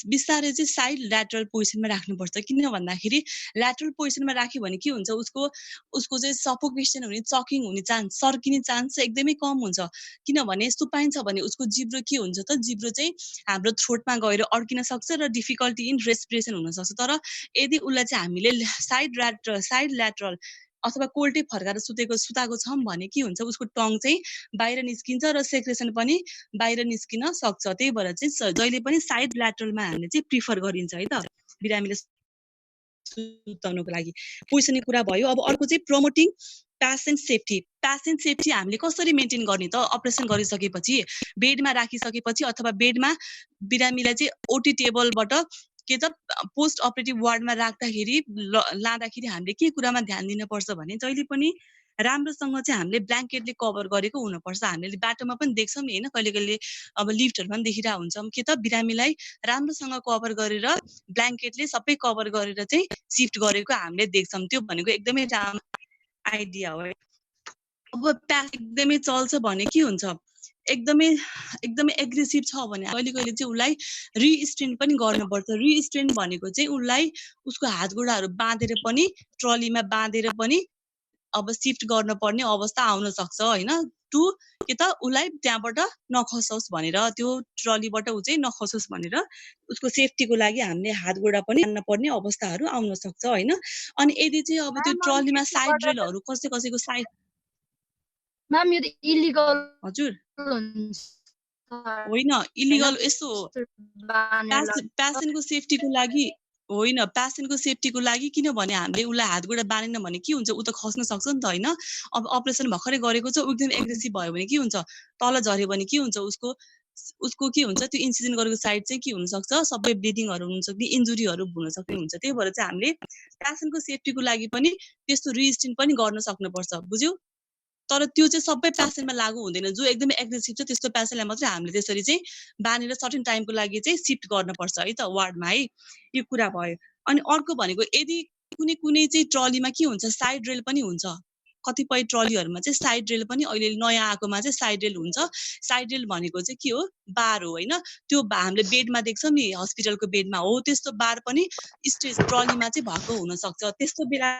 बिस्तारै चाहिँ साइड ल्याटरल पोजिसनमा राख्नुपर्छ। किन भन्दाखेरि ल्याटरल पोजिसनमा राख्यो भने के हुन्छ, उसको चाहिँ सफोकेसन हुने, चकिङ हुने चान्स, सर्किने चान्स चाहिँ एकदमै कम हुन्छ। किनभने सुपाइन छ भने उसको जिब्रो के हुन्छ त, जिब्रो चाहिँ हाम्रो थ्रोटमा गएर अड्किन सक्छ र डिफिकल्टी इन रेस्पिरेसन हुनसक्छ। तर यदि उसलाई चाहिँ हामीले साइड ल्याटरल अथवा कोल्टे फर्काएर सुताएको छौँ भने के हुन्छ, उसको टङ चाहिँ बाहिर निस्किन्छ र सेक्रेसन पनि बाहिर निस्किन सक्छ। त्यही भएर चाहिँ जहिले पनि साइड ल्याटरलमा हामीले चाहिँ प्रिफर गरिन्छ है त बिरामीले सुताउनको लागि। पोजिसनिङ कुरा भयो। अब अर्को चाहिँ promoting patient safety. Patient safety हामीले कसरी मेन्टेन गर्ने त, अपरेसन गरिसकेपछि बेडमा राखिसकेपछि अथवा बेडमा बिरामीलाई चाहिँ ओटी टेबलबाट के त पोस्ट अपरेटिभ वार्डमा राख्दाखेरि लाँदाखेरि हामीले के कुरामा ध्यान दिनुपर्छ भने जहिले पनि राम्रोसँग चाहिँ हामीले ब्ल्याङ्केटले कभर गरेको हुनुपर्छ। हामीले बाटोमा पनि देख्छौँ नि होइन, कहिले कहिले अब लिफ्टहरूमा पनि देखिरहेको हुन्छौँ के त बिरामीलाई राम्रोसँग कभर गरेर ब्ल्याङ्केटले सबै कभर गरेर चाहिँ सिफ्ट गरेको हामीले देख्छौँ। त्यो भनेको एकदमै राम्रो आइडिया हो। अब प्यास एकदमै चल्छ भने के हुन्छ, एकदमै एग्रेसिभ छ भने कहिले कहिले चाहिँ उसलाई रिस्ट्रेन पनि गर्नुपर्छ। रिस्ट्रेन भनेको चाहिँ उसलाई उसको हात खुट्टाहरू बाँधेर पनि ट्रलीमा बाँधेर पनि अब सिफ्ट गर्न पर्ने अवस्था आउन सक्छ होइन। टु के त उसलाई त्यहाँबाट नखसोस् भनेर, त्यो ट्रलीबाट ऊ चाहिँ नखसोस् भनेर उसको सेफ्टीको लागि हामीले हात गोडा पनि बाँध्न पर्ने अवस्थाहरू आउन सक्छ होइन। अनि यदि चाहिँ अब त्यो म्याम अनि ट्रलीमा यस्तो साइड गर्दा त रेलहरू कसैको साइड म्याम यो त इलिगल हजुर हुन्छ होइन होइन इलिगल यस्तो हो यस्तो बानेर प्यासेन्टको सेफ्टीको लागि होइन, प्यासेन्टको सेफ्टीको लागि किनभने हामीले उसलाई हात गोडा बाँधेन भने के हुन्छ, ऊ त खस्न सक्छ नि त होइन। अब अपरेसन भर्खरै गरेको छ, ऊ एकदम एग्रेसिभ भयो भने के हुन्छ, तल झऱ्यो भने के हुन्छ, उसको उसको के हुन्छ, त्यो इन्सिजन गरेको साइड चाहिँ के हुनसक्छ, सबै ब्लिडिङहरू हुनसक्ने, इन्जुरीहरू हुनसक्ने हुन्छ। त्यही भएर चाहिँ हामीले प्यासेन्टको सेफ्टीको लागि पनि त्यस्तो रिस्ट्रिन पनि गर्न सक्नुपर्छ, बुझ्यौ। तर त्यो चाहिँ सबै पेसेन्टमा लागू हुँदैन, जो एकदमै एग्रेसिभ छ त्यस्तो पेसेन्टलाई मात्रै हामीले त्यसरी चाहिँ बानेर सर्टेन टाइमको लागि चाहिँ सिफ्ट गर्नुपर्छ है त वार्डमा है। यो कुरा भयो। अनि अर्को भनेको यदि कुनै चाहिँ ट्रलीमा के हुन्छ, साइड रेल पनि हुन्छ। कतिपय ट्रलीहरूमा चाहिँ साइड रेल पनि अहिले नयाँ आएकोमा चाहिँ साइड रेल हुन्छ। साइड रेल भनेको चाहिँ के हो, बार हो होइन। त्यो हामीले बेडमा देख्छौँ नि हस्पिटलको बेडमा हो, त्यस्तो बार पनि स्टेज ट्रलीमा चाहिँ भएको हुनसक्छ। त्यस्तो बेला